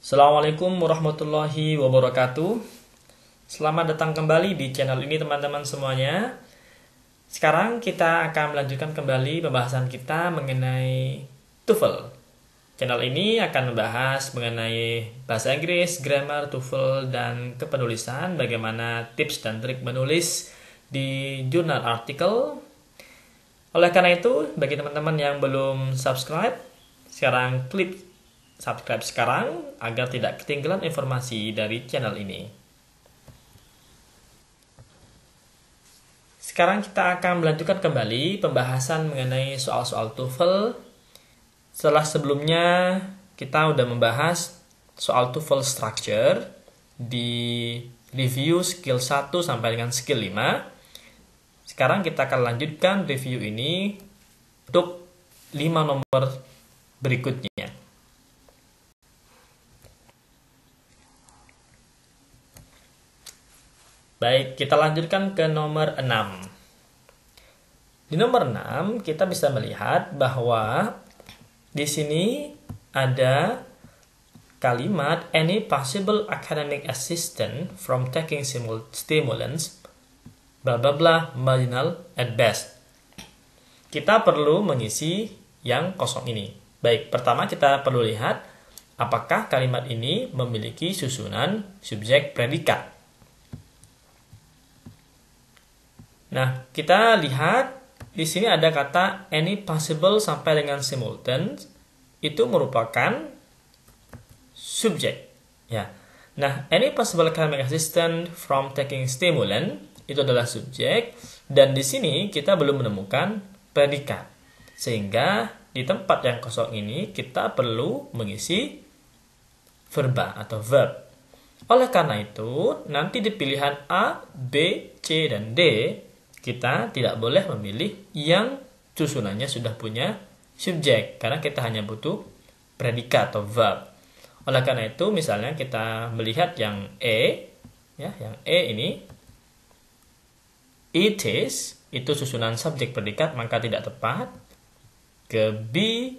Assalamualaikum warahmatullahi wabarakatuh. Selamat datang kembali di channel ini teman-teman semuanya. Sekarang kita akan melanjutkan kembali pembahasan kita mengenai TOEFL. Channel ini akan membahas mengenai bahasa Inggris, grammar, TOEFL, dan kepenulisan, bagaimana tips dan trik menulis di jurnal artikel. Oleh karena itu, bagi teman-teman yang belum subscribe, sekarang klik subscribe sekarang agar tidak ketinggalan informasi dari channel ini. Sekarang kita akan melanjutkan kembali pembahasan mengenai soal-soal TOEFL. Setelah sebelumnya kita udah membahas soal TOEFL structure di review skill 1 sampai dengan skill 5. Sekarang kita akan lanjutkan review ini untuk 5 nomor berikutnya. Baik, kita lanjutkan ke nomor 6. Di nomor 6 kita bisa melihat bahwa di sini ada kalimat any possible academic assistant from taking stimulants bla bla bla marginal at best. Kita perlu mengisi yang kosong ini. Baik, pertama kita perlu lihat apakah kalimat ini memiliki susunan subjek predikat. Nah, kita lihat di sini ada kata any possible sampai dengan simultaneous, itu merupakan subjek. Ya. Nah, any possible academic assistant from taking stimulant itu adalah subjek, dan di sini kita belum menemukan predikat. Sehingga di tempat yang kosong ini kita perlu mengisi verba atau verb. Oleh karena itu, nanti di pilihan A, B, C, dan D, kita tidak boleh memilih yang susunannya sudah punya subjek, karena kita hanya butuh predikat atau verb. Oleh karena itu, misalnya kita melihat yang E, ya, yang E ini, it is, itu susunan subjek predikat, maka tidak tepat. Ke B,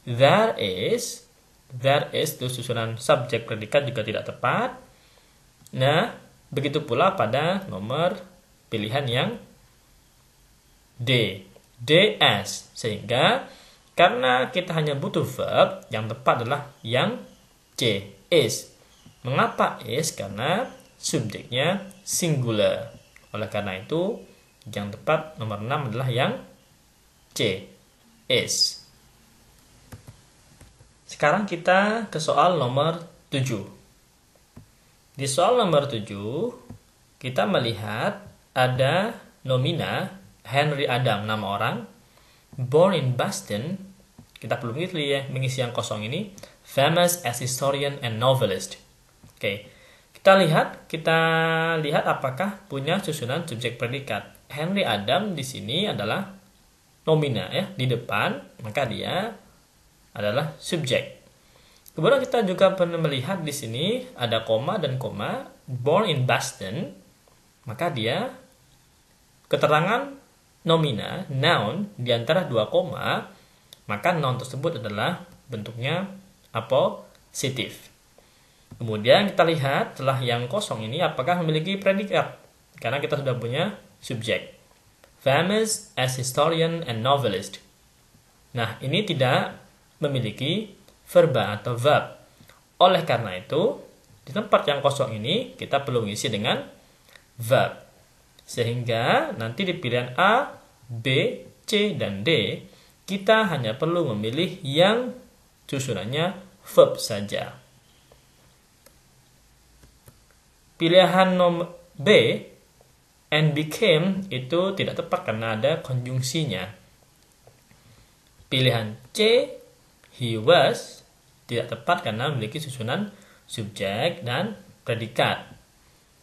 there is itu susunan subjek predikat, juga tidak tepat. Nah, begitu pula pada nomor pilihan yang D, DS. Sehingga karena kita hanya butuh verb, yang tepat adalah yang C, is. Mengapa is? Karena subjeknya singular. Oleh karena itu, yang tepat nomor 6 adalah yang C, is. Sekarang kita ke soal nomor 7. Di soal nomor 7, kita melihat ada nomina Henry Adam, nama orang, born in Boston. Kita perlu mengisi yang kosong ini, famous as historian and novelist. Oke. Kita lihat apakah punya susunan subjek predikat. Henry Adam di sini adalah nomina, ya, di depan, maka dia adalah subjek. Kemudian kita juga pernah melihat di sini ada koma dan koma, born in Boston, maka dia keterangan nomina, noun, di antara dua koma, maka noun tersebut adalah bentuknya apositif. Kemudian kita lihat setelah yang kosong ini apakah memiliki predikat, karena kita sudah punya subjek, famous as historian and novelist. Nah, ini tidak memiliki verba atau verb. Oleh karena itu, di tempat yang kosong ini kita perlu mengisi dengan verb. Sehingga nanti di pilihan A, B, C, dan D, kita hanya perlu memilih yang susunannya verb saja. Pilihan nomor B, and became, itu tidak tepat karena ada konjungsinya. Pilihan C, he was, tidak tepat karena memiliki susunan subjek dan predikat.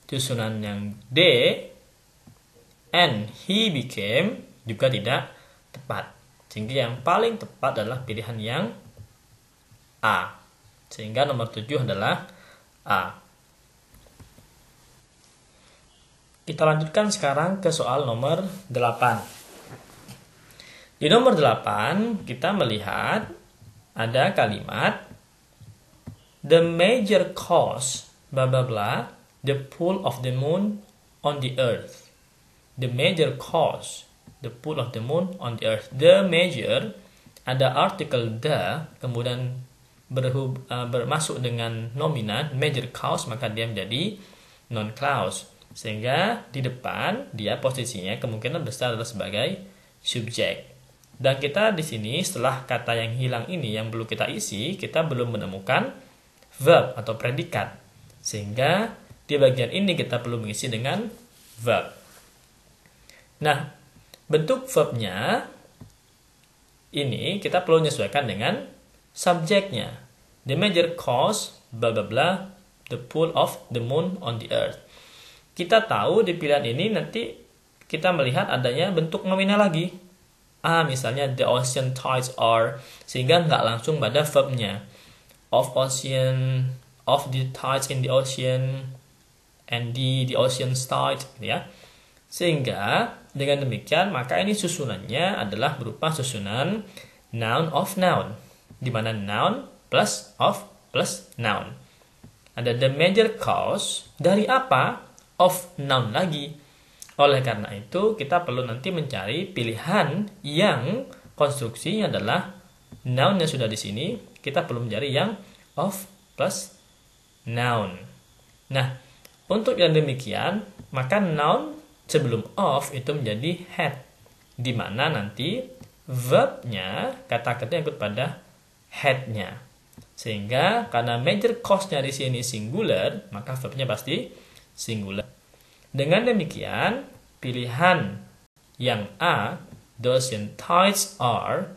Susunan yang D, and he became, juga tidak tepat. Sehingga yang paling tepat adalah pilihan yang A. Sehingga nomor 7 adalah A. Kita lanjutkan sekarang ke soal nomor 8. Di nomor 8 kita melihat ada kalimat the major cause blah blah blah the pull of the moon on the earth. The major cause the pull of the moon on the earth. The major, ada artikel the, kemudian bermasuk dengan nomina major cause, maka dia menjadi non clause, sehingga di depan dia posisinya kemungkinan besar adalah sebagai subjek. Dan kita di sini setelah kata yang hilang ini yang perlu kita isi, kita belum menemukan verb atau predikat, sehingga di bagian ini kita perlu mengisi dengan verb. Nah, bentuk verbnya ini kita perlu menyesuaikan dengan subjeknya. The major cause blah blah blah the pull of the moon on the earth. Kita tahu di pilihan ini nanti kita melihat adanya bentuk nominal lagi. Misalnya the ocean tides are, sehingga nggak langsung pada verbnya. Of ocean, of the tides in the ocean, and the ocean's tide, ya. Sehingga dengan demikian maka ini susunannya adalah berupa susunan noun of noun, di mana noun plus of plus noun. Ada the major cause dari apa? Of noun lagi. Oleh karena itu kita perlu nanti mencari pilihan yang konstruksinya adalah noun yang sudah di sini, kita perlu mencari yang of plus noun. Nah, untuk yang demikian maka noun sebelum of itu menjadi had, di mana nanti verbnya kata-kata yang ikut pada had-nya. Sehingga karena major cause-nya di sini singular, maka verbnya pasti singular. Dengan demikian, pilihan yang A, the ocean tides are,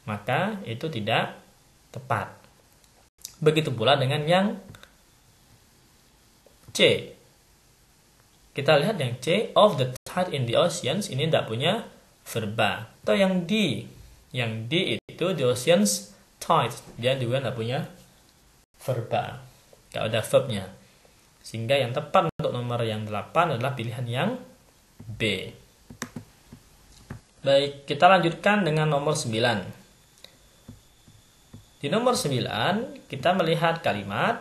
maka itu tidak tepat. Begitu pula dengan yang C. Kita lihat yang C, of the tide in the oceans, ini tidak punya verba. Atau yang D. Yang D itu the oceans tide, dia juga tidak punya verba. Tidak ada verbnya. Sehingga yang tepat untuk nomor yang 8 adalah pilihan yang B. Baik, kita lanjutkan dengan nomor 9. Di nomor 9, kita melihat kalimat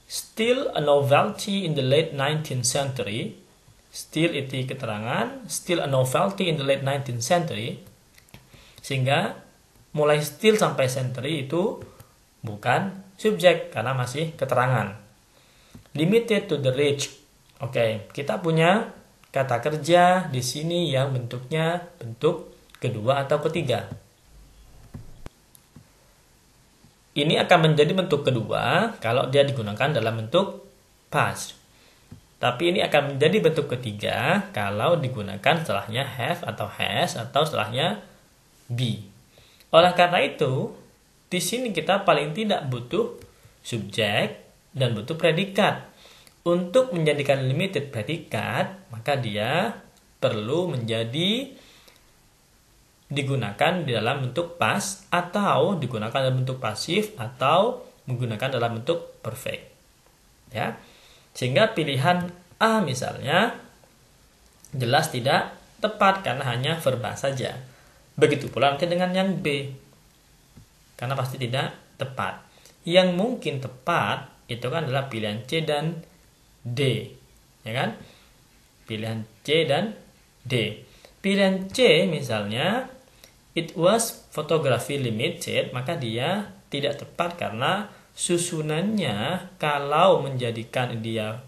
still a novelty in the late 19th century. Still itu keterangan, still a novelty in the late 19th century. Sehingga mulai still sampai century itu bukan subjek karena masih keterangan. Limited to the rich. Oke, kita punya kata kerja di sini yang bentuknya bentuk kedua atau ketiga. Ini akan menjadi bentuk kedua kalau dia digunakan dalam bentuk past. Tapi ini akan menjadi bentuk ketiga kalau digunakan setelahnya have atau has atau setelahnya be. Oleh karena itu, di sini kita paling tidak butuh subjek dan butuh predikat. Untuk menjadikan limited predikat, maka dia perlu menjadi digunakan di dalam bentuk past atau digunakan dalam bentuk pasif atau menggunakan dalam bentuk perfect. Ya. Sehingga pilihan A misalnya jelas tidak tepat karena hanya verba saja. Begitu pula nanti dengan yang B. Karena pasti tidak tepat. Yang mungkin tepat itu kan adalah pilihan C dan D. Ya kan? Pilihan C dan D. Pilihan C misalnya it was photography limited, maka dia tidak tepat karena susunannya kalau menjadikan dia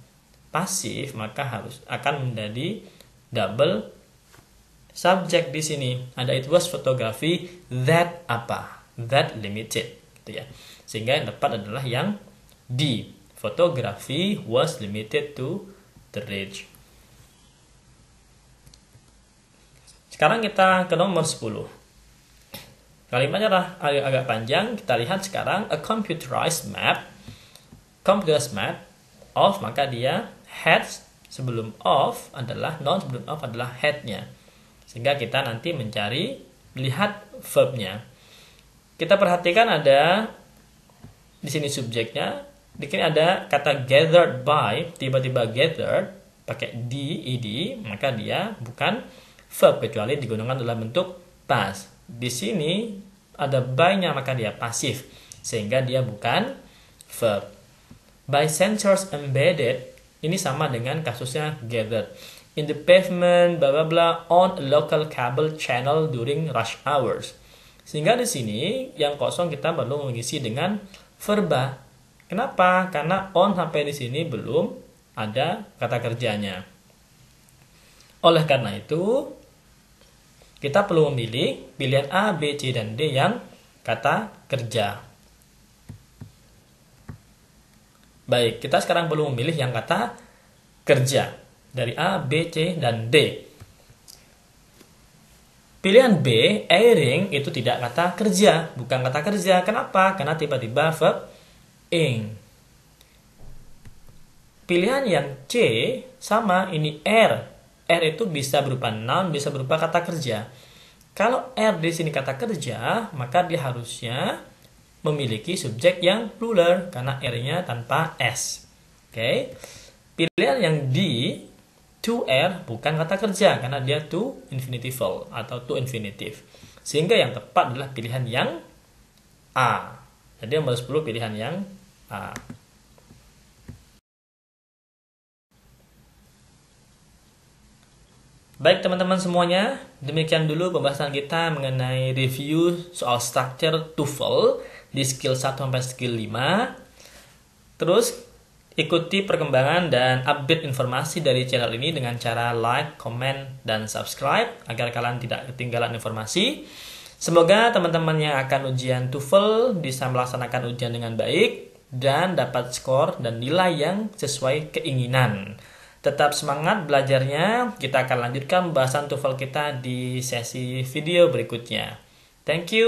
pasif maka akan menjadi double subject di sini. Ada it was photography that apa? That limited, gitu ya. Sehingga yang tepat adalah yang D. Photography was limited to the rich. Sekarang kita ke nomor 10. Kalimatnya agak panjang. Kita lihat sekarang a computerized map. Computerized map of, maka dia had sebelum of adalah noun, sebelum of adalah had-nya. Sehingga kita nanti mencari lihat verb-nya. Kita perhatikan ada di sini subjeknya. Di sini ada kata gathered by, tiba-tiba gathered pakai ed, maka dia bukan verb kecuali digunakan dalam bentuk past. Di sini ada by-nya maka dia pasif sehingga dia bukan verb. by sensors embedded, ini sama dengan kasusnya gathered in the pavement bla bla bla on a local cable channel during rush hours. Sehingga di sini yang kosong kita perlu mengisi dengan verba. Kenapa? Karena on sampai di sini belum ada kata kerjanya. Oleh karena itu, kita perlu memilih pilihan A, B, C, dan D yang kata kerja. Baik, kita sekarang perlu memilih yang kata kerja dari A, B, C, dan D. Pilihan B, airing, itu tidak kata kerja, bukan kata kerja. Kenapa? Karena tiba-tiba verb ing. Pilihan yang C sama, ini air. Air itu bisa berupa noun, bisa berupa kata kerja. Kalau air di sini kata kerja, maka dia harusnya memiliki subjek yang plural karena air-nya tanpa s. Oke. Pilihan yang D, to air, bukan kata kerja karena dia to infinitival atau to infinitive. Sehingga yang tepat adalah pilihan yang A. Jadi nomor 10 pilihan yang A. Baik teman-teman semuanya, demikian dulu pembahasan kita mengenai review soal structure TOEFL di skill 1 sampai skill 5. Terus ikuti perkembangan dan update informasi dari channel ini dengan cara like, comment, dan subscribe agar kalian tidak ketinggalan informasi. Semoga teman-teman yang akan ujian TOEFL bisa melaksanakan ujian dengan baik dan dapat skor dan nilai yang sesuai keinginan. Tetap semangat belajarnya. Kita akan lanjutkan pembahasan TOEFL kita di sesi video berikutnya. Thank you.